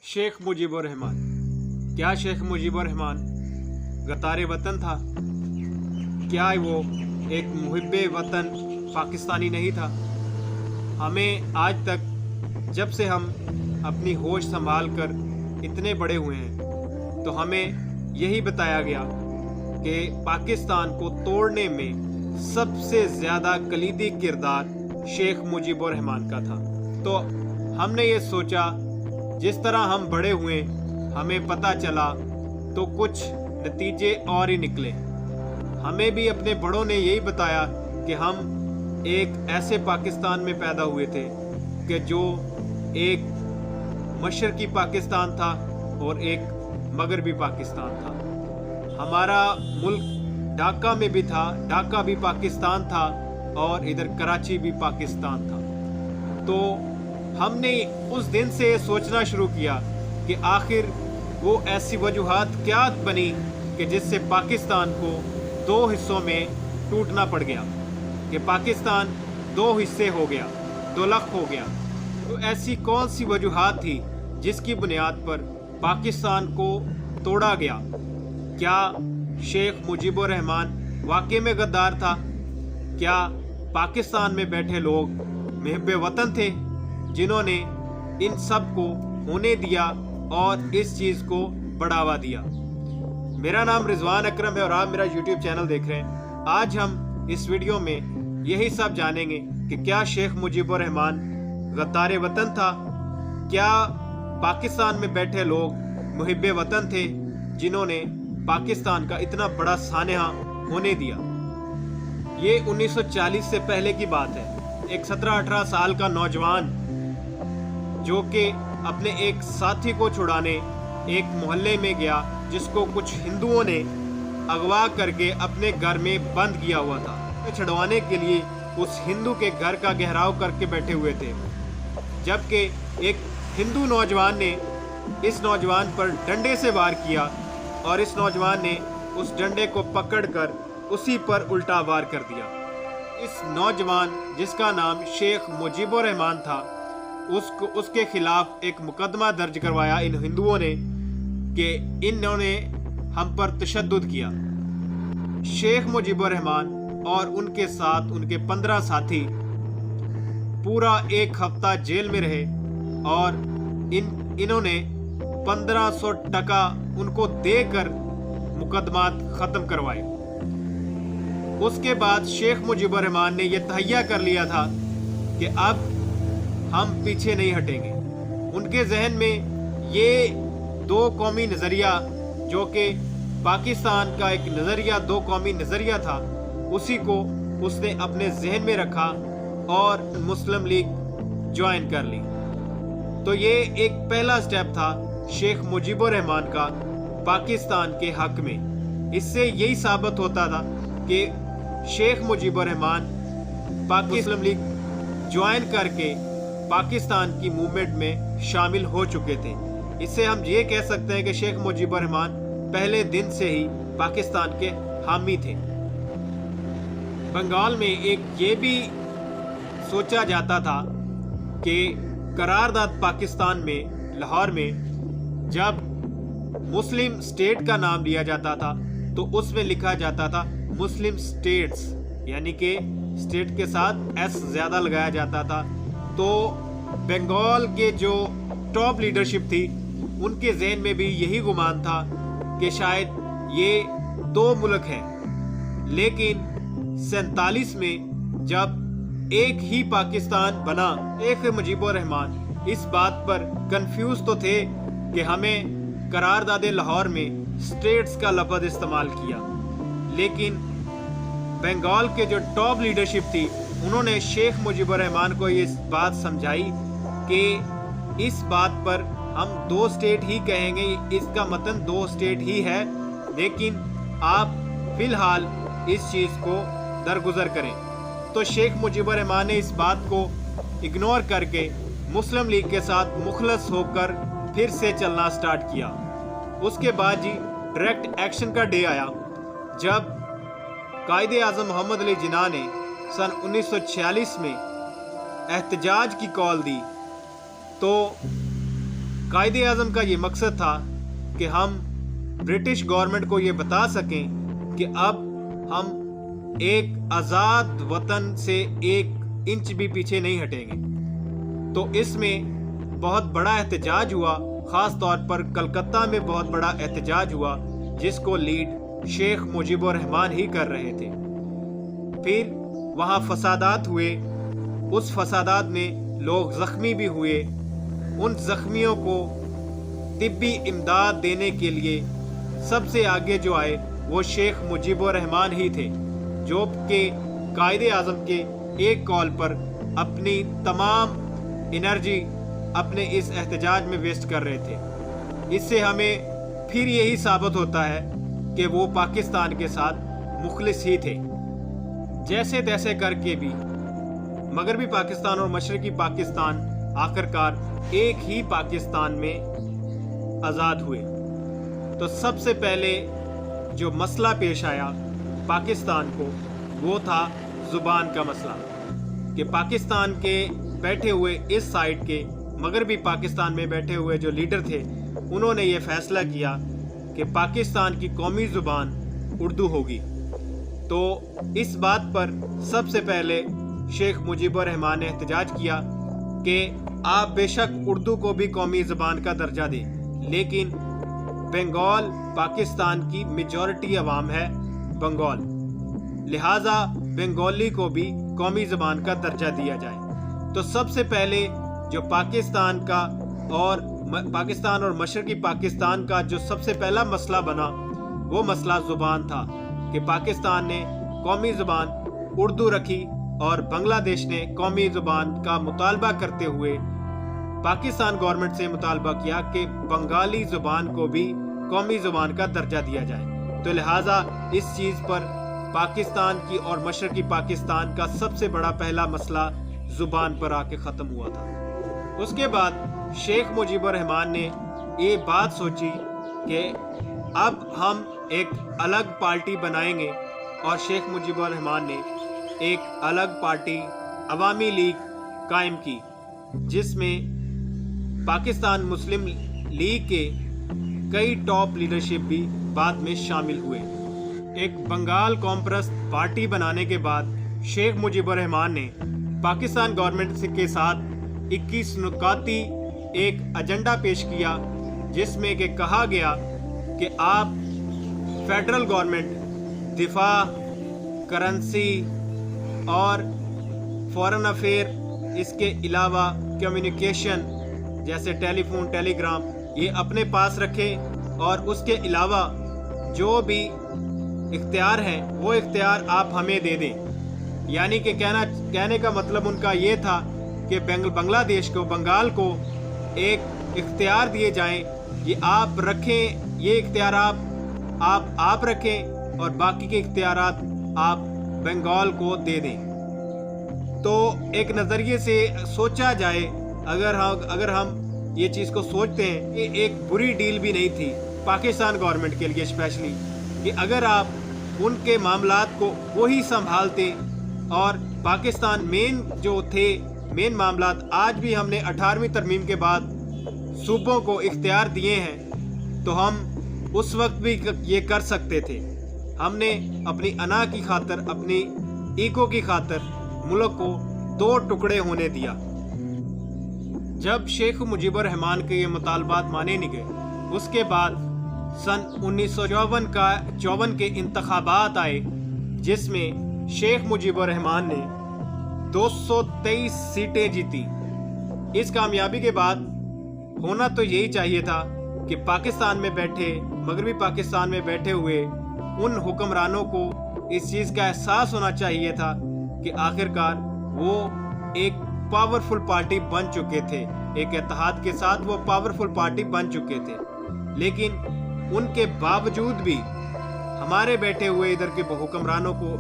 शेख मुजीबुर रहमान। क्या शेख मुजीबुर रहमान गद्दार वतन था? क्या वो एक मुहिब्बे वतन पाकिस्तानी नहीं था? हमें आज तक जब से हम अपनी होश संभाल कर इतने बड़े हुए हैं तो हमें यही बताया गया कि पाकिस्तान को तोड़ने में सबसे ज़्यादा कलीदी किरदार शेख मुजीबुर रहमान का था। तो हमने ये सोचा, जिस तरह हम बड़े हुए हमें पता चला तो कुछ नतीजे और ही निकले। हमें भी अपने बड़ों ने यही बताया कि हम एक ऐसे पाकिस्तान में पैदा हुए थे कि जो एक मशरकी पाकिस्तान था और एक मगरबी पाकिस्तान था। हमारा मुल्क ढाका में भी था, ढाका भी पाकिस्तान था और इधर कराची भी पाकिस्तान था। तो हमने उस दिन से सोचना शुरू किया कि आखिर वो ऐसी वजूहात क्या बनी कि जिससे पाकिस्तान को दो हिस्सों में टूटना पड़ गया, कि पाकिस्तान दो हिस्से हो गया, दो लख हो गया। तो ऐसी कौन सी वजूहात थी जिसकी बुनियाद पर पाकिस्तान को तोड़ा गया? क्या शेख मुजीबुर रहमान वाकई में गद्दार था? क्या पाकिस्तान में बैठे लोग मुहिब्बे वतन थे जिन्होंने इन सब को होने दिया और इस चीज़ को बढ़ावा दिया? मेरा नाम रिजवान अकरम है और आप मेरा YouTube चैनल देख रहे हैं। आज हम इस वीडियो में यही सब जानेंगे कि क्या शेख मुजीबुर रहमान गद्दार वतन था? क्या पाकिस्तान में बैठे लोग मुहिब्बे वतन थे जिन्होंने पाकिस्तान का इतना बड़ा सानहा होने दिया? ये 1940 से पहले की बात है। एक 17-18 साल का नौजवान जो कि अपने एक साथी को छुड़ाने एक मोहल्ले में गया, जिसको कुछ हिंदुओं ने अगवा करके अपने घर में बंद किया हुआ था। छुड़वाने के लिए उस हिंदू के घर का घेराव करके बैठे हुए थे, जबकि एक हिंदू नौजवान ने इस नौजवान पर डंडे से वार किया और इस नौजवान ने उस डंडे को पकड़कर उसी पर उल्टा वार कर दिया। इस नौजवान जिसका नाम शेख मुजीबुर रहमान था, उसके खिलाफ एक मुकदमा दर्ज करवाया इन हिंदुओं ने कि इन्होंने हम पर तशद्दुद किया। शेख मुजीबुर रहमान और उनके साथ उनके 15 साथी पूरा एक हफ्ता जेल में रहे और इन्होंने 1500 टका उनको देकर मुकदमात ख़त्म करवाए। उसके बाद शेख मुजीबुर रहमान ने यह तहैया कर लिया था कि अब हम पीछे नहीं हटेंगे। उनके जहन में ये दो कौमी नज़रिया, जो कि पाकिस्तान का एक नज़रिया, दो कौमी नज़रिया था, उसी को उसने अपने जहन में रखा और मुस्लिम लीग ज्वाइन कर ली। तो ये एक पहला स्टेप था शेख मुजीबुर रहमान का पाकिस्तान के हक में। इससे यही साबित होता था कि शेख मुजीबुर रहमान मुस्लिम लीग ज्वाइन करके पाकिस्तान की मूवमेंट में शामिल हो चुके थे। इससे हम ये कह सकते हैं कि शेख मुजीबुर रहमान पहले दिन से ही पाकिस्तान के हामी थे। बंगाल में एक ये भी सोचा जाता था कि करारदाद पाकिस्तान में लाहौर में जब मुस्लिम स्टेट का नाम लिया जाता था तो उसमें लिखा जाता था मुस्लिम स्टेट्स, यानी कि स्टेट के साथ एस ज़्यादा लगाया जाता था। तो बंगाल के जो टॉप लीडरशिप थी उनके जहन में भी यही गुमान था कि शायद ये दो मुल्क हैं। लेकिन 47 में जब एक ही पाकिस्तान बना, शेख मुजीबुर रहमान इस बात पर कंफ्यूज तो थे कि हमें करारदादे लाहौर में स्टेट्स का लफ्ज़ इस्तेमाल किया, लेकिन बंगाल के जो टॉप लीडरशिप थी उन्होंने शेख मुजीबुर रहमान को ये बात समझाई कि इस बात पर हम दो स्टेट ही कहेंगे, इसका मतलब दो स्टेट ही है, लेकिन आप फिलहाल इस चीज़ को दरगुजर करें। तो शेख मुजीबुर रहमान ने इस बात को इग्नोर करके मुस्लिम लीग के साथ मुखलस होकर फिर से चलना स्टार्ट किया। उसके बाद जी डायरेक्ट एक्शन का डे आया, जब कायदे आज़म मोहम्मद अली जिन्ना ने सन 1946 में एहतजाज की कॉल दी। तो कायदे आज़म का ये मकसद था कि हम ब्रिटिश गवर्नमेंट को ये बता सकें कि अब हम एक आज़ाद वतन से 1 इंच भी पीछे नहीं हटेंगे। तो इसमें बहुत बड़ा एहतजाज हुआ, ख़ास तौर पर कलकत्ता में बहुत बड़ा एहतजाज हुआ, जिसको लीड शेख मुजीबुर रहमान ही कर रहे थे। फिर वहाँ फसादात हुए, उस फसादात में लोग ज़ख्मी भी हुए। उन ज़ख्मियों को तिब्बी इमदाद देने के लिए सबसे आगे जो आए वो शेख मुजीबुर रहमान ही थे, जो कि कायदे आज़म के एक कॉल पर अपनी तमाम एनर्जी अपने इस एहतजाज में वेस्ट कर रहे थे। इससे हमें फिर यही साबित होता है कि वो पाकिस्तान के साथ मुखलिस ही थे। जैसे तैसे करके भी मगरबी पाकिस्तान और मशरकी पाकिस्तान आखिरकार एक ही पाकिस्तान में आज़ाद हुए। तो सबसे पहले जो मसला पेश आया पाकिस्तान को वो था ज़ुबान का मसला, कि पाकिस्तान के बैठे हुए इस साइड के मगरबी पाकिस्तान में बैठे हुए जो लीडर थे, उन्होंने ये फैसला किया कि पाकिस्तान की कौमी ज़ुबान उर्दू होगी। तो इस बात पर सबसे पहले शेख मुजीबुर रहमान ने एहतजाज किया कि आप बेशक उर्दू को भी कौमी ज़बान का दर्जा दें, लेकिन बंगाल पाकिस्तान की मेजॉरिटी अवाम है बंगाल, लिहाजा बंगाली को भी कौमी ज़बान का दर्जा दिया जाए। तो सबसे पहले जो पाकिस्तान और मशरकी पाकिस्तान का जो सबसे पहला मसला बना वो मसला ज़ुबान था, कि पाकिस्तान ने कौमी ज़बान उर्दू रखी और बांग्लादेश ने कौमी ज़बान का मुतालबा करते हुए पाकिस्तान गवर्नमेंट से मुतालबा किया कि बंगाली ज़ुबान को भी कौमी ज़ुबान का दर्जा दिया जाए। तो लिहाजा इस चीज़ पर पाकिस्तान की और मशरकी पाकिस्तान का सबसे बड़ा पहला मसला ज़ुबान पर आके ख़त्म हुआ था। उसके बाद शेख मुजीबुर रहमान ने ये बात सोची कि अब हम एक अलग पार्टी बनाएंगे, और शेख मुजीबुर रहमान ने एक अलग पार्टी अवामी लीग कायम की, जिसमें पाकिस्तान मुस्लिम लीग के कई टॉप लीडरशिप भी बाद में शामिल हुए। एक बंगाल कॉमप्रस्त पार्टी बनाने के बाद शेख मुजीबुर रहमान ने पाकिस्तान गवर्नमेंट के साथ 21 नुकाती एक एजेंडा पेश किया, जिसमें कि कहा गया कि आप फेडरल गवर्नमेंट दिफा, करेंसी और फॉरेन अफेयर, इसके अलावा कम्युनिकेशन जैसे टेलीफोन, टेलीग्राम, ये अपने पास रखें, और उसके अलावा जो भी इख्तियार हैं वो इख्तियार आप हमें दे दें। यानी कि कहने का मतलब उनका ये था कि बांग्लादेश को, बंगाल को एक इख्तियार दिए जाएं, ये आप रखें, ये इख्तियार आप रखें और बाकी के इख्तियारात आप बंगाल को दे दें। तो एक नज़रिए से सोचा जाए, अगर हम ये चीज़ को सोचते हैं कि एक बुरी डील भी नहीं थी पाकिस्तान गवर्नमेंट के लिए, स्पेशली कि अगर आप उनके मामलात को वही संभालते, और पाकिस्तान मेन मामलात आज भी हमने 18वीं तरमीम के बाद सूबों को इख्तियार दिए हैं, तो हम उस वक्त भी ये कर सकते थे। हमने अपनी अना की खातर, अपनी ईगो की खातर मुल्क को 2 टुकड़े होने दिया। जब शेख मुजीबुर रहमान के ये मुतालबात माने नहीं गए, उसके बाद सन 1954 के इंतखाबात आए, जिसमें शेख मुजीबुर रहमान ने 223 सीटें जीती। इस कामयाबी के बाद होना तो यही चाहिए था कि पाकिस्तान में बैठे, मगरबी पाकिस्तान में बैठे हुए उन हुक्मरानों को इस चीज़ का एहसास होना चाहिए था कि आखिरकार वो एक पावरफुल पार्टी बन चुके थे, एक इत्तेहाद के साथ वो पावरफुल पार्टी बन चुके थे। लेकिन उनके बावजूद भी हमारे बैठे हुए इधर के हुक्मरानों को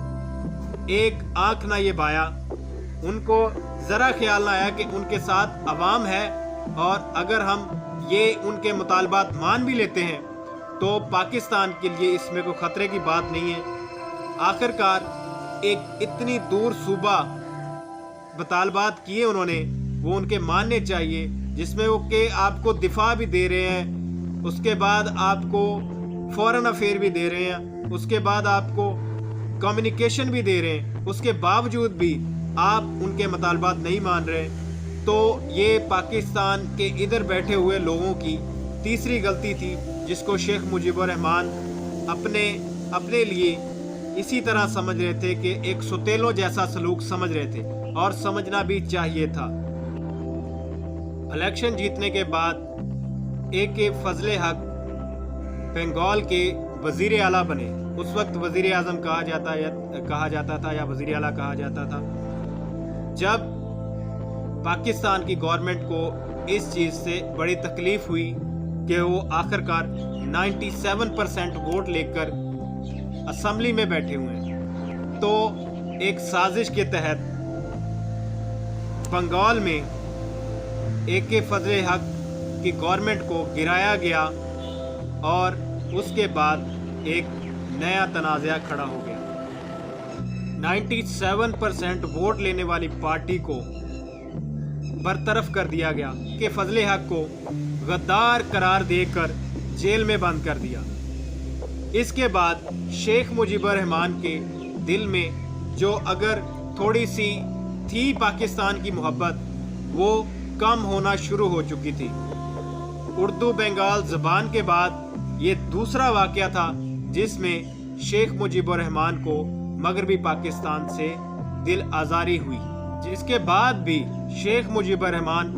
एक आंख ना ये बाया, उनको ज़रा ख्याल ना आया कि उनके साथ अवाम है, और अगर हम ये उनके मुतालबात मान भी लेते हैं तो पाकिस्तान के लिए इसमें कोई ख़तरे की बात नहीं है। आखिरकार एक इतनी दूर सूबा मुतालबात किए उन्होंने, वो उनके मानने चाहिए। جس میں وہ کہ آپ کو دفاع بھی دے رہے ہیں، اس کے بعد آپ کو فورن افیئر بھی دے رہے ہیں، اس کے بعد آپ کو کمیونیکیشن بھی دے رہے ہیں، اس کے باوجود بھی آپ ان کے مطالبات نہیں مان رہے، تو یہ پاکستان کے ادھر بیٹھے ہوئے لوگوں کی تیسری غلطی تھی، جس کو شیخ مجیب الرحمان اپنے لیے اسی طرح سمجھ رہے تھے کہ ایک ستیلوں جیسا سلوک سمجھ رہے تھے، اور سمجھنا بھی چاہیے تھا۔ الیکشن جیتنے کے بعد AK فضل حق بنگال کے وزیر اعلیٰ بنے۔ اس وقت وزیر اعظم کہا جاتا تھا یا وزیر اعلیٰ کہا جاتا تھا۔ جب پاکستان کی گورنمنٹ کو اس چیز سے بڑی تکلیف ہوئی کہ وہ آخرکار 97% ووٹ لے کر اسمبلی میں بیٹھے ہوئے ہیں، تو ایک سازش کے تحت بنگال میں AK فضل حق کی گورنمنٹ کو گرایا گیا، اور اس کے بعد ایک نیا تنازعہ کھڑا ہو گیا۔ 97% ووٹ لینے والی پارٹی کو برطرف کر دیا گیا کہ فضل حق کو غدار قرار دے کر جیل میں بند کر دیا۔ اس کے بعد شیخ مجیب الرحمان کے دل میں جو اگر تھوڑی سی تھی پاکستان کی محبت، وہ کم ہونا شروع ہو چکی تھی۔ اردو بنگال زبان کے بعد یہ دوسرا واقعہ تھا جس میں شیخ مجیب الرحمان کو مغربی پاکستان سے دل آزاری ہوئی، جس کے بعد بھی شیخ مجیب الرحمان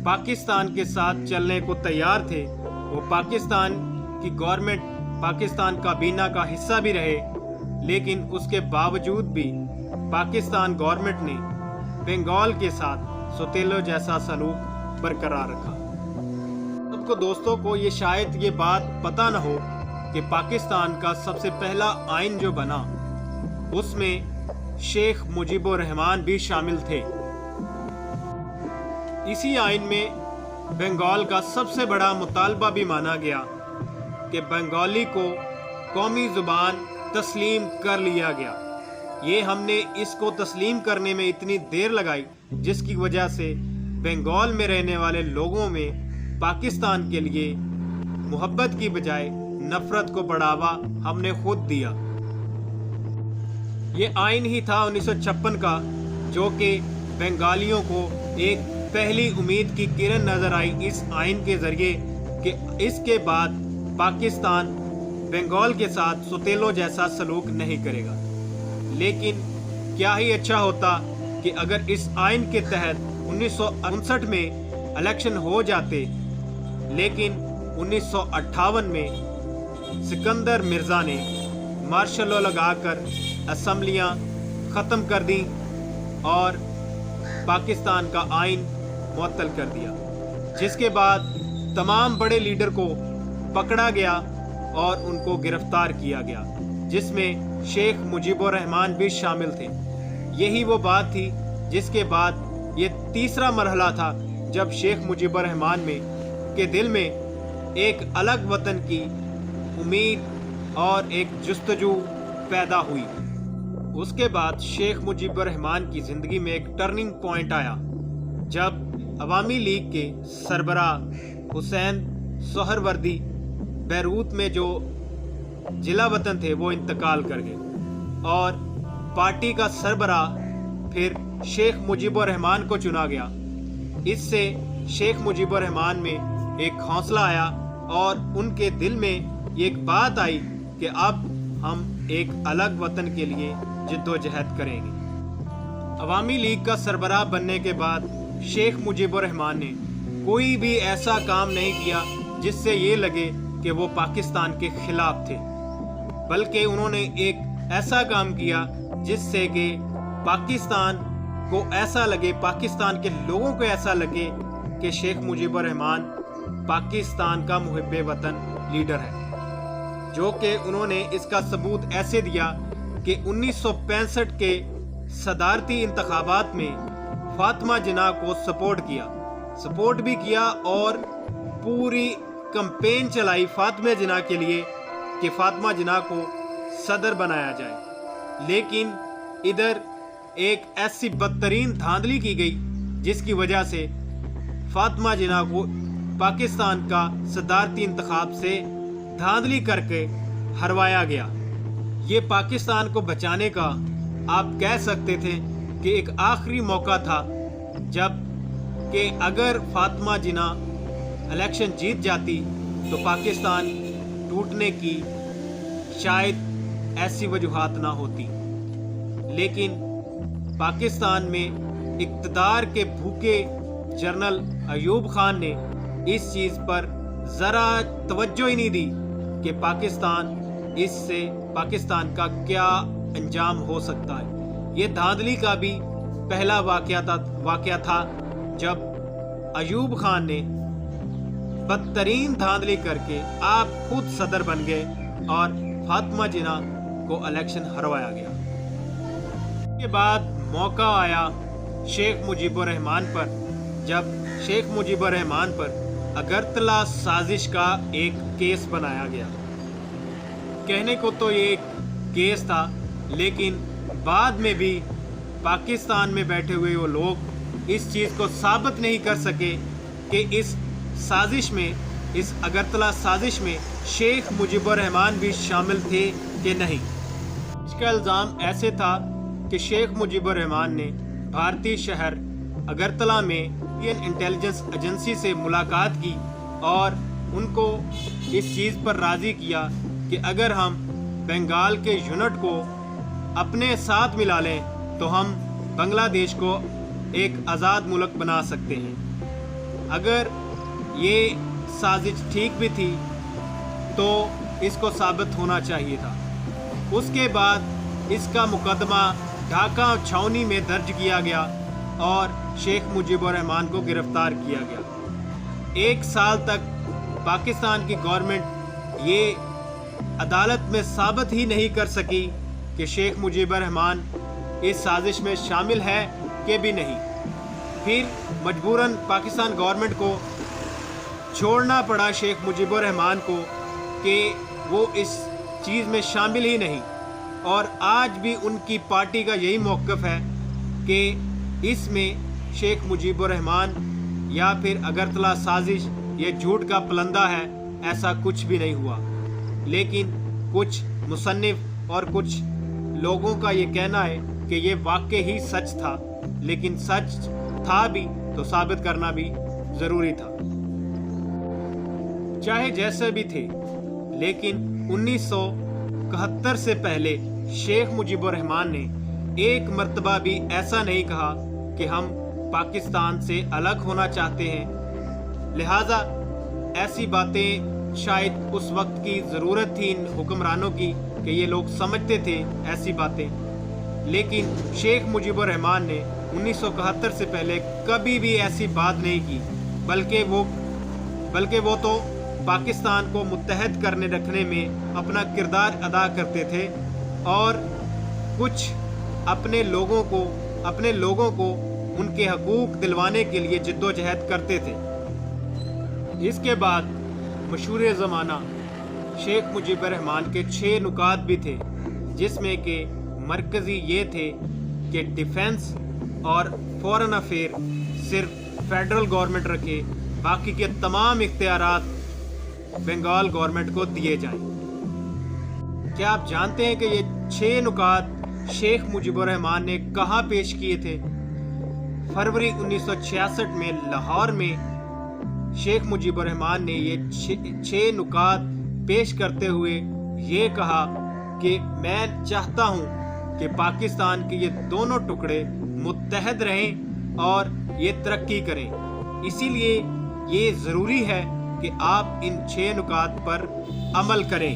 پاکستان کے ساتھ چلنے کو تیار تھے۔ وہ پاکستان کی گورنمنٹ، پاکستان کابینہ کا حصہ بھی رہے، لیکن اس کے باوجود بھی پاکستان گورنمنٹ نے بنگال کے ساتھ ستیلوں جیسا سلوک برقرار رکھا۔ سب کو دوستوں کو یہ شاید یہ بات پتہ نہ ہو کہ پاکستان کا سب سے پہلا آئین جو بنا، اس میں شیخ مجیب الرحمان بھی شامل تھے۔ اسی آئین میں بنگال کا سب سے بڑا مطالبہ بھی مانا گیا کہ بنگالی کو قومی زبان تسلیم کر لیا گیا۔ یہ ہم نے اس کو تسلیم کرنے میں اتنی دیر لگائی، جس کی وجہ سے بنگال میں رہنے والے لوگوں میں پاکستان کے لیے محبت کی بجائے نفرت کو بڑھاوا ہم نے خود دیا۔ یہ آئین ہی تھا 1956 کا، جو کہ بنگالیوں کو ایک پہلی امید کی کرن نظر آئی اس آئین کے ذریعے کہ اس کے بعد پاکستان بنگال کے ساتھ ستیلوں جیسا سلوک نہیں کرے گا۔ لیکن کیا ہی اچھا ہوتا کہ اگر اس آئین کے تحت 1959 میں الیکشن ہو جاتے، لیکن 1958 میں سکندر مرزا نے مارشل لا لگا کر اسمبلیاں ختم کر دیں اور پاکستان کا آئین معطل کر دیا، جس کے بعد تمام بڑے لیڈر کو پکڑا گیا اور ان کو گرفتار کیا گیا، جس میں شیخ مجیب الرحمان بھی شامل تھے۔ یہی وہ بات تھی جس کے بعد یہ تیسرا مرحلہ تھا جب شیخ مجیب الرحمان کے دل میں ایک الگ وطن کی امید اور ایک جستجو پیدا ہوئی۔ اس کے بعد شیخ مجیب الرحمان کی زندگی میں ایک ٹرننگ پوائنٹ آیا، جب عوامی لیگ کے سربراہ حسین سہروردی بیروت میں جو ضلع وطن تھے وہ انتقال کر گئے، اور پارٹی کا سربراہ پھر شیخ مجیب الرحمان کو چنا گیا۔ اس سے شیخ مجیب الرحمان میں ایک حوصلہ آیا اور ان کے دل میں ایک بات آئی کہ اب ہم ایک الگ وطن کے لیے جد و جہد کریں گے۔ عوامی لیگ کا سربراہ بننے کے بعد شیخ مجیب الرحمان نے کوئی بھی ایسا کام نہیں کیا جس سے یہ لگے کہ وہ پاکستان کے خلاف تھے، بلکہ انہوں نے ایک ایسا کام کیا جس سے کہ پاکستان کو ایسا لگے، پاکستان کے لوگوں کو ایسا لگے کہ شیخ مجیب الرحمان پاکستان کا محب وطن لیڈر ہے، جو کہ انہوں نے اس کا ثبوت ایسے دیا کہ 1965 کے صدارتی انتخابات میں فاطمہ جناح کو سپورٹ بھی کیا اور پوری کمپین چلائی فاطمہ جناح کے لیے کہ فاطمہ جناح کو صدر بنایا جائے۔ لیکن ادھر ایک ایسی بدترین دھاندلی کی گئی جس کی وجہ سے फातिमा जिन्ना को पाकिस्तान का सदारती इंतखाब से धांधली करके हरवाया गया। ये पाकिस्तान को बचाने का आप कह सकते थे कि एक आखिरी मौका था, जब कि अगर फातिमा जिन्ना इलेक्शन जीत जाती तो पाकिस्तान टूटने की शायद ऐसी वजूहात ना होती। लेकिन पाकिस्तान में इक़्तिदार के भूखे जनरल अयूब खान ने इस चीज़ पर ज़रा तवज्जो ही नहीं दी कि पाकिस्तान का क्या अंजाम हो सकता है। ये धांधली का भी पहला वाक़या था जब अयूब खान ने बदतरीन धांधली करके आप खुद सदर बन गए और फातिमा जिन्ना को इलेक्शन हरवाया गया। के बाद मौका आया शेख मुजीबुर रहमान पर, जब शेख मुजीबुर रहमान पर अगरतला साजिश का एक केस बनाया गया। कहने को तो ये एक केस था, लेकिन बाद में भी पाकिस्तान में बैठे हुए वो लोग इस चीज़ को साबित नहीं कर सके कि इस साजिश में, इस अगरतला साजिश में शेख मुजीबुर रहमान भी शामिल थे कि नहीं। इसका इल्ज़ाम ऐसे था कि शेख मुजीबुर रहमान ने भारतीय शहर अगरतला में इंडियन इंटेलिजेंस एजेंसी से मुलाकात की और उनको इस चीज़ पर राज़ी किया कि अगर हम बंगाल के यूनिट को अपने साथ मिला लें तो हम बांग्लादेश को एक आज़ाद मुल्क बना सकते हैं। अगर ये साजिश ठीक भी थी तो इसको साबित होना चाहिए था। उसके बाद इसका मुकदमा ढाका छावनी में दर्ज किया गया और शेख मुजीबुर रहमान को गिरफ्तार किया गया। 1 साल तक पाकिस्तान की गवर्नमेंट ये अदालत में साबित ही नहीं कर सकी कि शेख मुजीबुर रहमान इस साजिश में शामिल है कि भी नहीं। फिर मजबूरन पाकिस्तान गवर्नमेंट को छोड़ना पड़ा शेख मुजीबुर रहमान को कि वो इस चीज़ में शामिल ही नहीं। और आज भी उनकी पार्टी का यही मौक़िफ़ है कि इसमें शेख मुजीबुर रहमान या फिर अगरतला साजिश ये झूठ का पलंदा है, ऐसा कुछ भी नहीं हुआ। लेकिन कुछ मुसन्निफ़ और कुछ लोगों का ये कहना है कि ये वाक़ई ही सच था, लेकिन सच था भी तो साबित करना भी ज़रूरी था। चाहे जैसे भी थे, लेकिन 1971 से पहले शेख मुजीबुर रहमान ने एक मर्तबा भी ऐसा नहीं कहा कि हम पाकिस्तान से अलग होना चाहते हैं। लिहाजा ऐसी बातें शायद उस वक्त की ज़रूरत थी इन हुक्मरानों की कि ये लोग समझते थे ऐसी बातें। लेकिन शेख मुजीबुर रहमान ने 1971 से पहले कभी भी ऐसी बात नहीं की, बल्कि वो तो पाकिस्तान को मुत्तहद करने रखने में अपना किरदार अदा करते थे और कुछ अपने लोगों को उनके हकूक़ दिलवाने के लिए जिद्दोजहद करते थे। इसके बाद मशहूर ज़माना शेख मुजीबुर रहमान के 6 नुकात भी थे, जिसमें के मरकज़ी ये थे कि डिफेंस और फॉरेन अफेयर सिर्फ फेडरल गवर्नमेंट रखे, बाकी के तमाम इख्तियारात बंगाल गवर्नमेंट को दिए जाएं। क्या आप जानते हैं कि ये 6 नुकात शेख मुजीबुर रहमान ने कहाँ पेश किए थे? फरवरी 1966 में लाहौर में शेख मुजीबुर रहमान ने ये 6 नुकात पेश करते हुए ये कहा कि मैं चाहता हूँ कि पाकिस्तान के ये दोनों टुकड़े मुत्तहद रहें और ये तरक्की करें। इसीलिए ये ज़रूरी है कि आप इन 6 नुकात पर अमल करें।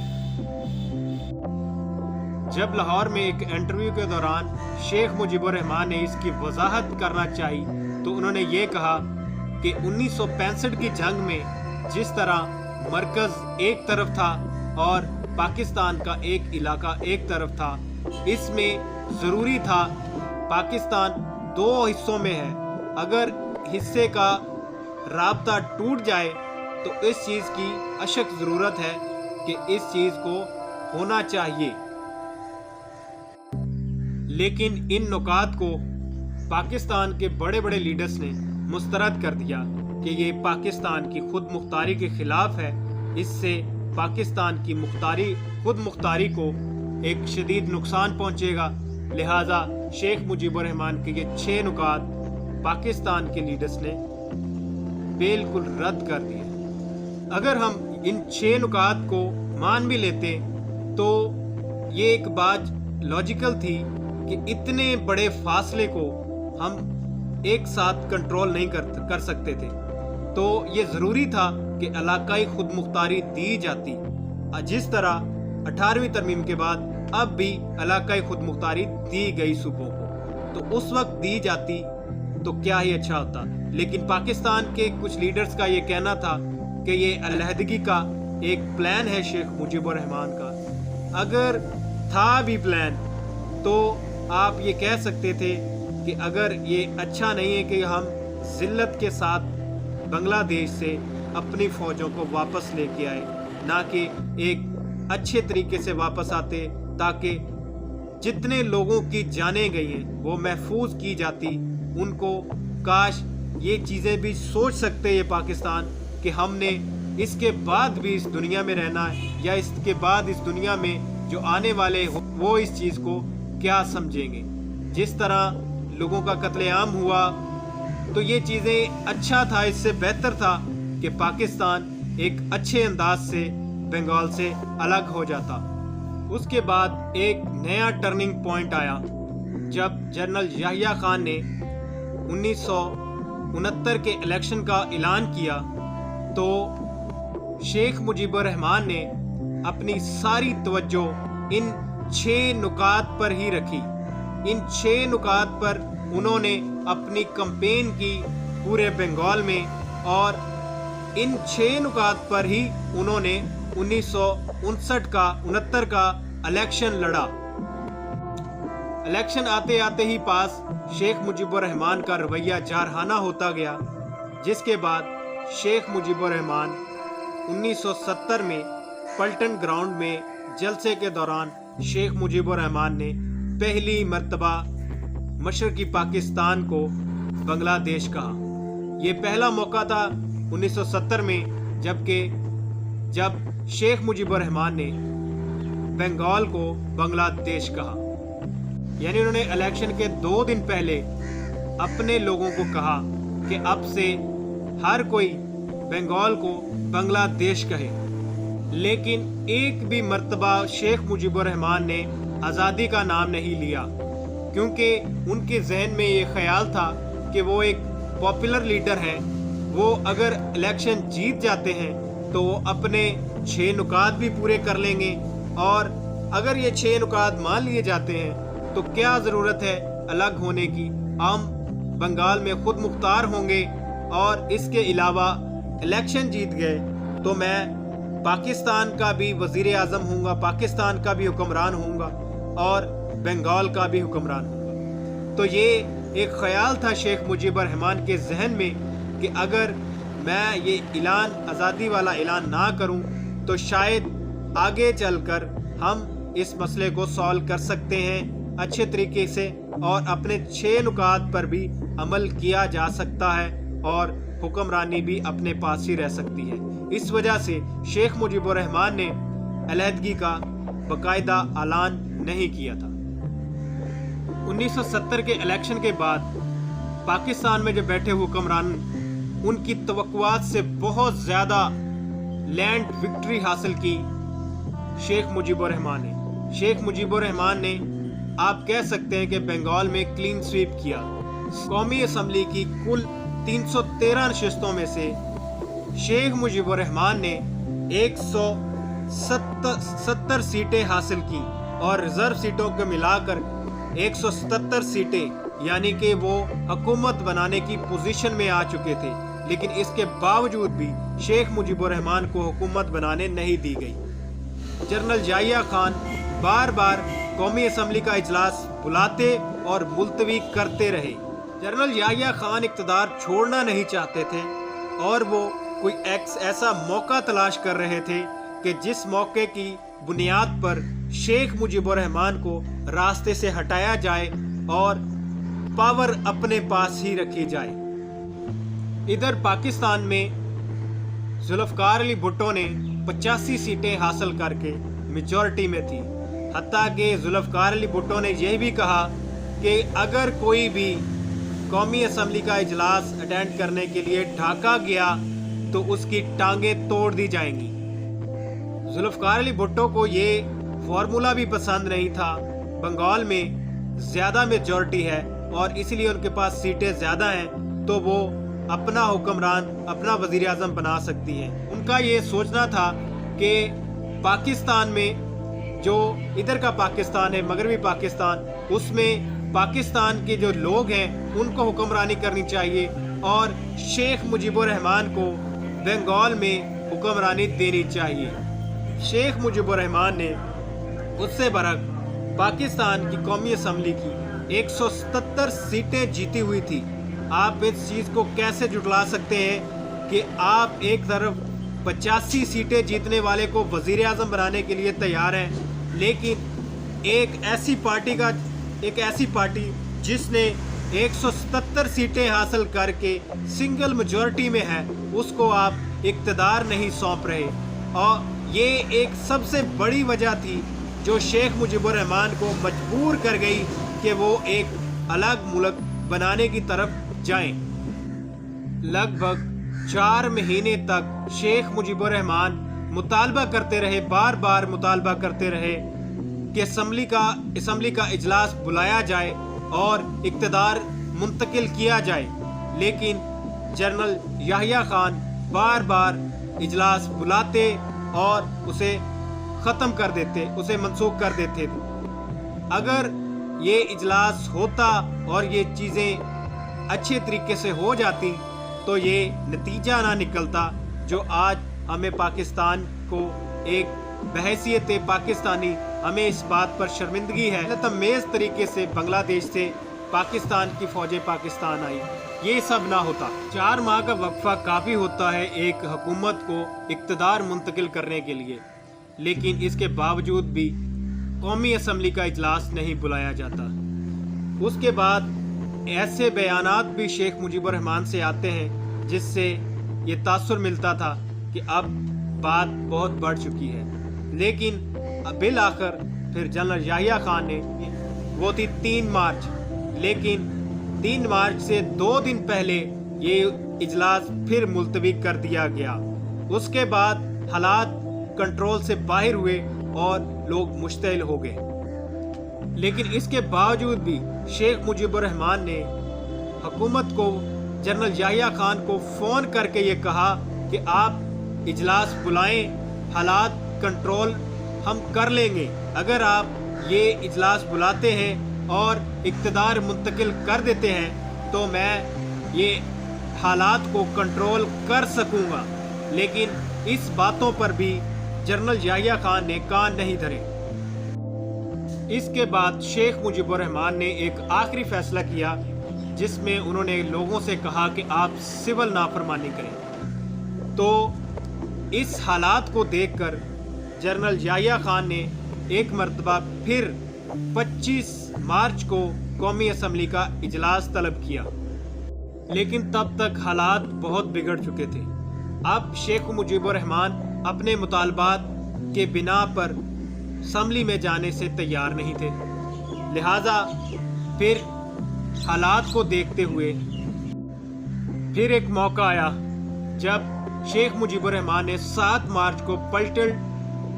जब लाहौर में एक इंटरव्यू के दौरान शेख मुजीबुर रहमान ने इसकी वजाहत करना चाही तो उन्होंने ये कहा कि 1965 की जंग में जिस तरह मरकज़ एक तरफ था और पाकिस्तान का एक इलाका एक तरफ था, इसमें ज़रूरी था, पाकिस्तान 2 हिस्सों में है, अगर हिस्से का राब्ता टूट जाए तो इस चीज़ की अशक ज़रूरत है कि इस चीज़ को होना चाहिए। लेकिन इन नुकात को पाकिस्तान के बड़े बड़े लीडर्स ने मुस्तरद कर दिया کہ یہ پاکستان کی خود مختاری کے خلاف ہے، اس سے پاکستان کی خود مختاری کو ایک شدید نقصان پہنچے گا، لہٰذا شیخ مجیب الرحمان کے یہ 6 نکات پاکستان کے لیڈرز نے بالکل رد کر دیے۔ اگر ہم ان 6 نکات کو مان بھی لیتے تو یہ ایک بات لاجیکل تھی کہ اتنے بڑے فاصلے کو ہم ایک ساتھ کنٹرول نہیں کر سکتے تھے، تو یہ ضروری تھا کہ علاقائی خود مختاری دی جاتی، جس طرح 18ویں ترمیم کے بعد اب بھی علاقائی خود مختاری دی گئی صوبوں کو، تو اس وقت دی جاتی تو کیا ہی اچھا ہوتا۔ لیکن پاکستان کے کچھ لیڈرز کا یہ کہنا تھا کہ یہ علیحدگی کا ایک پلان ہے شیخ مجیب الرحمان کا۔ اگر تھا بھی پلان تو آپ یہ کہہ سکتے تھے کہ اگر یہ اچھا نہیں ہے کہ ہم ذلت کے ساتھ بنگلہ دیش سے اپنی فوجوں کو واپس لے کے آئے، نہ کہ ایک اچھے طریقے سے واپس آتے تاکہ جتنے لوگوں کی جانیں گئی ہیں وہ محفوظ کی جاتی۔ ان کو کاش یہ چیزیں بھی سوچ سکتے یہ پاکستان کہ ہم نے اس کے بعد بھی اس دنیا میں رہنا ہے، یا اس کے بعد اس دنیا میں جو آنے والے وہ اس چیز کو کیا سمجھیں گے۔ جس طرح لوگوں کا قتل عام ہوا تو یہ چیزیں اچھا تھا، اس سے بہتر تھا کہ پاکستان ایک اچھے انداز سے بنگال سے الگ ہو جاتا۔ اس کے بعد ایک نیا ٹرننگ پوائنٹ آیا جب جنرل یحییٰ خان نے 1969 کے الیکشن کا اعلان کیا، تو شیخ مجیب الرحمان نے اپنی ساری توجہ ان 6 نکات پر ہی رکھی۔ ان 6 نکات پر انہوں نے اپنی کمپین کی پورے بنگال میں، اور ان 6 نکات پر ہی انہوں نے 1969 کا الیکشن لڑا۔ الیکشن آتے آتے ہی پاس شیخ مجیب الرحمان کا رویہ جارحانہ ہوتا گیا، جس کے بعد شیخ مجیب الرحمان 1970 میں پلٹن گراؤنڈ میں جلسے کے دوران شیخ مجیب الرحمان نے پہلی مرتبہ مشرقی پاکستان کو بنگلہ دیش کہا۔ یہ پہلا موقع تھا 1970 میں جب شیخ مجیب الرحمان نے بنگال کو بنگلہ دیش کہا، یعنی انہوں نے الیکشن کے 2 دن پہلے اپنے لوگوں کو کہا کہ اب سے ہر کوئی بنگال کو بنگلہ دیش کہے۔ لیکن ایک بھی مرتبہ شیخ مجیب الرحمان نے آزادی کا نام نہیں لیا، کیونکہ ان کے ذہن میں یہ خیال تھا کہ وہ ایک پاپولر لیڈر ہیں، وہ اگر الیکشن جیت جاتے ہیں تو وہ اپنے 6 نکات بھی پورے کر لیں گے، اور اگر یہ 6 نکات مان لیے جاتے ہیں تو کیا ضرورت ہے الگ ہونے کی، ہم بنگال میں خود مختار ہوں گے، اور اس کے علاوہ الیکشن جیت گئے تو میں پاکستان کا بھی وزیر اعظم ہوں گا، پاکستان کا بھی حکمران ہوں گا، اور بنگال کا بھی حکمران ہوں گا۔ تو یہ ایک خیال تھا شیخ مجیب الرحمان کے ذہن میں کہ اگر میں یہ اعلان آزادی والا اعلان نہ کروں تو شاید آگے چل کر ہم اس مسئلے کو سالو کر سکتے ہیں اچھے طریقے سے، اور اپنے 6 نکات پر بھی عمل کیا جا سکتا ہے، اور حکمرانی بھی اپنے پاس ہی رہ سکتی ہے۔ اس وجہ سے شیخ مجیب الرحمان نے علیحدگی کا باقاعدہ اعلان نہیں کیا تھا۔ 1970 کے الیکشن کے بعد پاکستان میں جو بیٹھے حکمران، ان کی توقعات سے بہت زیادہ لینڈ وکٹری حاصل کی شیخ مجیب الرحمان نے۔ شیخ مجیب الرحمان نے آپ کہہ سکتے ہیں کہ بنگال میں کلین سویپ کیا۔ قومی اسمبلی کی کل 313 نشستوں میں سے شیخ مجیب الرحمان نے 170 سیٹیں حاصل کی، اور ریزرو سیٹوں کو ملا کر 177 سیٹیں، یعنی کہ وہ حکومت بنانے کی پوزیشن میں آ چکے تھے۔ لیکن اس کے باوجود بھی شیخ مجیب الرحمان کو حکومت بنانے نہیں دی گئی۔ جنرل یحییٰ خان بار بار قومی اسمبلی کا اجلاس بلاتے اور ملتوی کرتے رہے۔ جنرل یحییٰ خان اقتدار چھوڑنا نہیں چاہتے تھے، اور وہ کوئی ایسا موقع تلاش کر رہے تھے کہ جس موقع کی بنیاد پر شیخ مجیب الرحمان کو راستے سے ہٹایا جائے اور پاور اپنے پاس ہی رکھی جائے۔ इधर पाकिस्तान में जुल्फ़िकार अली भुट्टो ने 85 सीटें हासिल करके मेजॉरिटी में थी। हत्ता कि जुल्फ़िकार अली भुट्टो ने यह भी कहा कि अगर कोई भी कौमी असम्बली का इजलास अटेंड करने के लिए ढाका गया तो उसकी टांगें तोड़ दी जाएंगी। जुल्फ़िकार अली भुट्टो को ये फार्मूला भी पसंद नहीं था। बंगाल में ज़्यादा मेजॉरिटी है और इसलिए उनके पास सीटें ज़्यादा हैं तो वो अपना हुक्मरान, अपना वज़ीर आज़म बना सकती हैं। उनका ये सोचना था कि पाकिस्तान में जो इधर का पाकिस्तान है, मगरबी पाकिस्तान, उसमें पाकिस्तान के जो लोग हैं उनको हुक्मरानी करनी चाहिए और शेख मुजीबुर रहमान को बंगाल में हुक्मरानी देनी चाहिए। शेख मुजीबुर रहमान ने उससे बरक पाकिस्तान की कौमी असम्बली की 177 सीटें जीती हुई थी। आप इस चीज़ को कैसे जुटला सकते हैं कि आप एक तरफ 85 सीटें जीतने वाले को वज़ीर आज़म बनाने के लिए तैयार हैं, लेकिन एक ऐसी पार्टी जिसने 177 सीटें हासिल करके सिंगल मेजॉरिटी में है, उसको आप इक़्तिदार नहीं सौंप रहे। और ये एक सबसे बड़ी वजह थी जो शेख मुजीबुर रहमान को मजबूर कर गई कि वो एक अलग मुल्क बनाने की तरफ जाएं। लगभग 4 महीने तक शेख मुजीबुर रहमान मुतालबा करते रहे, बार बार मुतालबा करते रहे कि असम्बली का इजलास बुलाया जाए और इक़्तिदार मुंतकिल किया जाए, लेकिन जनरल याहिया खान बार बार इजलास बुलाते और उसे ख़त्म कर देते, उसे मनसूख कर देते थे। अगर ये इजलास होता और ये चीज़ें अच्छे तरीके से हो जाती तो ये नतीजा ना निकलता जो आज हमें पाकिस्तान को एक बहैसियत पाकिस्तानी हमें इस बात पर शर्मिंदगी है तमेज़ तरीके से बांग्लादेश से पाकिस्तान की फ़ौजें पाकिस्तान आई। ये सब ना होता। 4 माह का वक्फा काफ़ी होता है एक हुकूमत को इक़्तिदार मुंतकिल करने के लिए, लेकिन इसके बावजूद भी कौमी असम्बली का इजलास नहीं बुलाया जाता। उसके बाद ऐसे बयानात भी शेख मुजीबुर रहमान से आते हैं जिससे ये तासुर मिलता था कि अब बात बहुत बढ़ चुकी है, लेकिन बिल आखिर फिर जनरल याहिया खान ने, वो थी 3 मार्च, लेकिन 3 मार्च से 2 दिन पहले ये इजलास फिर मुलतवी कर दिया गया। उसके बाद हालात कंट्रोल से बाहर हुए और लोग मुश्तइल हो गए, लेकिन इसके बावजूद भी शेख मुजीबुर रहमान ने हुकूमत को, जनरल याहिया खान को फ़ोन करके ये कहा कि आप इजलास बुलाएं, हालात कंट्रोल हम कर लेंगे। अगर आप ये इजलास बुलाते हैं और इक़्तिदार मुंतकिल कर देते हैं तो मैं ये हालात को कंट्रोल कर सकूँगा। लेकिन इस बातों पर भी जनरल याहिया खान ने कान नहीं धरे। इसके बाद शेख मुजीबुर रहमान ने एक आखिरी फैसला किया जिसमें उन्होंने लोगों से कहा कि आप सिविल नाफरमानी करें। तो इस हालात को देखकर जनरल याहिया खान ने एक मरतबा फिर 25 मार्च को कौमी असम्बली का इजलास तलब किया, लेकिन तब तक हालात बहुत बिगड़ चुके थे। अब शेख मुजीबुर रहमान अपने मुतालबात के बिना पर असम्बली में जाने से तैयार नहीं थे। लिहाजा फिर हालात को देखते हुए फिर एक मौका आया जब शेख मुजीबुर रहमान ने 7 मार्च को पलटन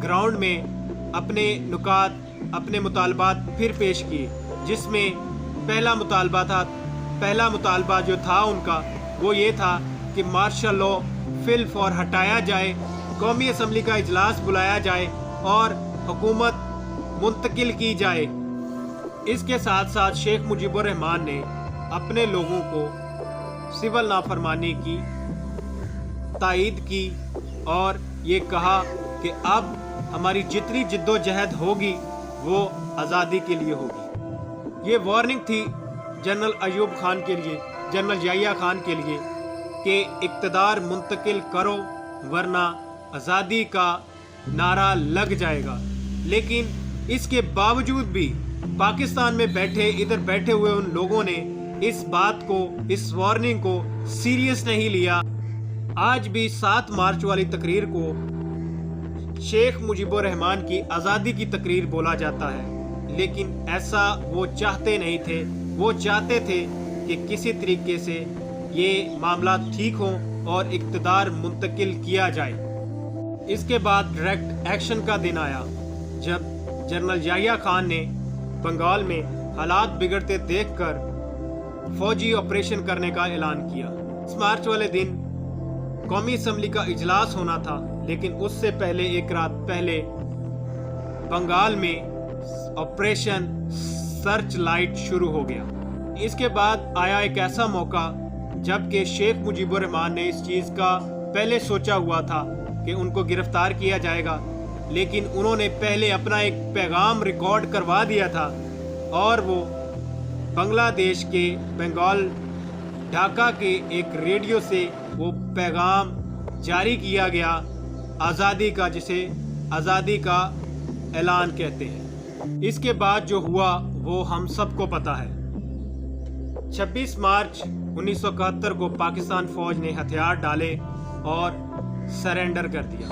ग्राउंड में अपने नुकात, अपने मुतालबात फिर पेश किए, जिसमें पहला मुतालबा जो था उनका वो ये था कि मार्शल लॉ फिल फॉर हटाया जाए, कौमी असम्बली का इजलास बुलाया जाए और हुकूमत मुंतकिल की जाए। इसके साथ साथ शेख मुजीबुर रहमान ने अपने लोगों को सिविल नाफरमानी की तायीद की और ये कहा कि अब हमारी जितनी जिद्दोजहद होगी वो आज़ादी के लिए होगी। ये वार्निंग थी जनरल अयूब खान के लिए, जनरल याहिया खान के लिए कि इक़्तिदार मुंतकिल करो वरना आज़ादी का नारा लग जाएगा। लेकिन इसके बावजूद भी पाकिस्तान में इधर बैठे हुए उन लोगों ने اس بات کو، اس وارننگ کو سیریس نہیں لیا۔ آج بھی 7 مارچ والی تقریر کو شیخ مجیب الرحمن کی آزادی کی تقریر بولا جاتا ہے، لیکن ایسا وہ چاہتے نہیں تھے۔ وہ چاہتے تھے کہ کسی طریقے سے یہ معاملات ٹھیک ہوں اور اقتدار منتقل کیا جائے۔ اس کے بعد ڈائریکٹ ایکشن کا دن آیا جب جنرل یحییٰ خان نے بنگال میں حالات بگڑتے دیکھ کر فوجی آپریشن کرنے کا اعلان کیا۔ 10 مارچ والے دن قومی اسمبلی کا اجلاس ہونا تھا، لیکن اس سے پہلے ایک رات پہلے بنگال میں آپریشن سرچ لائٹ شروع ہو گیا۔ اس کے بعد آیا ایک ایسا موقع جب کہ شیخ مجیب الرحمن نے اس چیز کا پہلے سوچا ہوا تھا کہ ان کو گرفتار کیا جائے گا، لیکن انہوں نے پہلے اپنا ایک پیغام ریکارڈ کروا دیا تھا، اور وہ بنگلہ دیش کے بنگال ڈھاکہ کے ایک ریڈیو سے وہ پیغام جاری کیا گیا آزادی کا، جسے آزادی کا اعلان کہتے ہیں۔ اس کے بعد جو ہوا وہ ہم سب کو پتہ ہے۔ 26 مارچ 1971 کو پاکستان فوج نے ہتھیار ڈالے اور سرنڈر کر دیا۔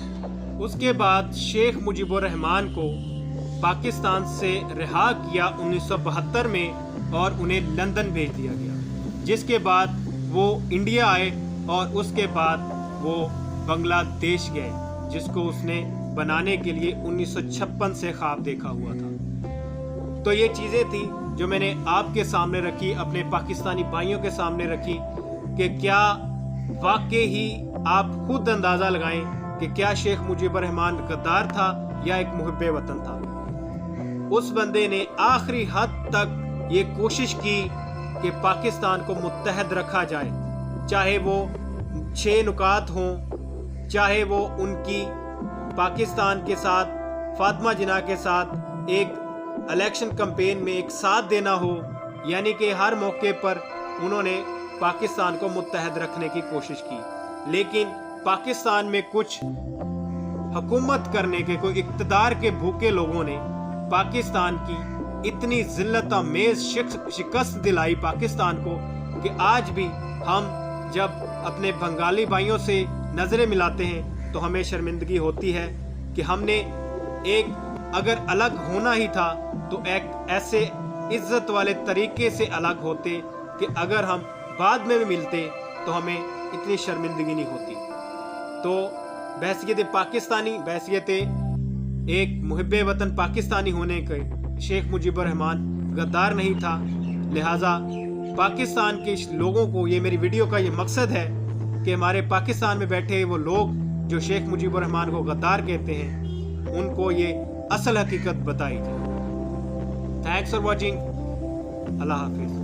اس کے بعد شیخ مجیب الرحمن کو پاکستان سے رہا کیا 1972 میں اور انہیں لندن بھیج دیا گیا، جس کے بعد وہ انڈیا آئے اور اس کے بعد وہ بنگلہ دیش گئے، جس کو اس نے بنانے کے لیے 1956 سے خواب دیکھا ہوا تھا۔ تو یہ چیزیں تھیں جو میں نے آپ کے سامنے رکھی، اپنے پاکستانی بھائیوں کے سامنے رکھی، کہ کیا واقعی ہی آپ خود اندازہ لگائیں کہ کیا شیخ مجیب الرحمن غدار تھا یا ایک محب وطن تھا۔ اس بندے نے آخری حد تک یہ کوشش کی کہ پاکستان کو متحد رکھا جائے، چاہے وہ 6 نکات ہوں، چاہے وہ ان کی پاکستان کے ساتھ، فاطمہ جناح کے ساتھ ایک الیکشن کمپین میں ایک ساتھ دینا ہو، یعنی کہ ہر موقع پر انہوں نے پاکستان کو متحد رکھنے کی کوشش کی۔ لیکن پاکستان میں کچھ حکومت کرنے کے، کوئی اقتدار کے بھوکے لوگوں نے پاکستان کی اتنی ذلت آمیز شکست دلائی پاکستان کو کہ آج بھی ہم جب اپنے بنگالی بھائیوں سے نظریں ملاتے ہیں تو ہمیں شرمندگی ہوتی ہے کہ ہم نے ایک اگر الگ ہونا ہی تھا تو ایک ایسے عزت والے طریقے سے الگ ہوتے کہ اگر ہم بعد میں بھی ملتے تو ہمیں اتنی شرمندگی نہیں ہوتی۔ تو بحیثیت پاکستانی، بحیثیت ایک محب وطن پاکستانی ہونے کے شیخ مجیب الرحمن غدار نہیں تھا، لہٰذا پاکستان کے لوگوں کو، یہ میری ویڈیو کا یہ مقصد ہے کہ ہمارے پاکستان میں بیٹھے وہ لوگ جو شیخ مجیب الرحمن کو غدار کہتے ہیں، ان کو یہ اصل حقیقت بتائی جائے۔ Thanks for watching. اللہ حافظ۔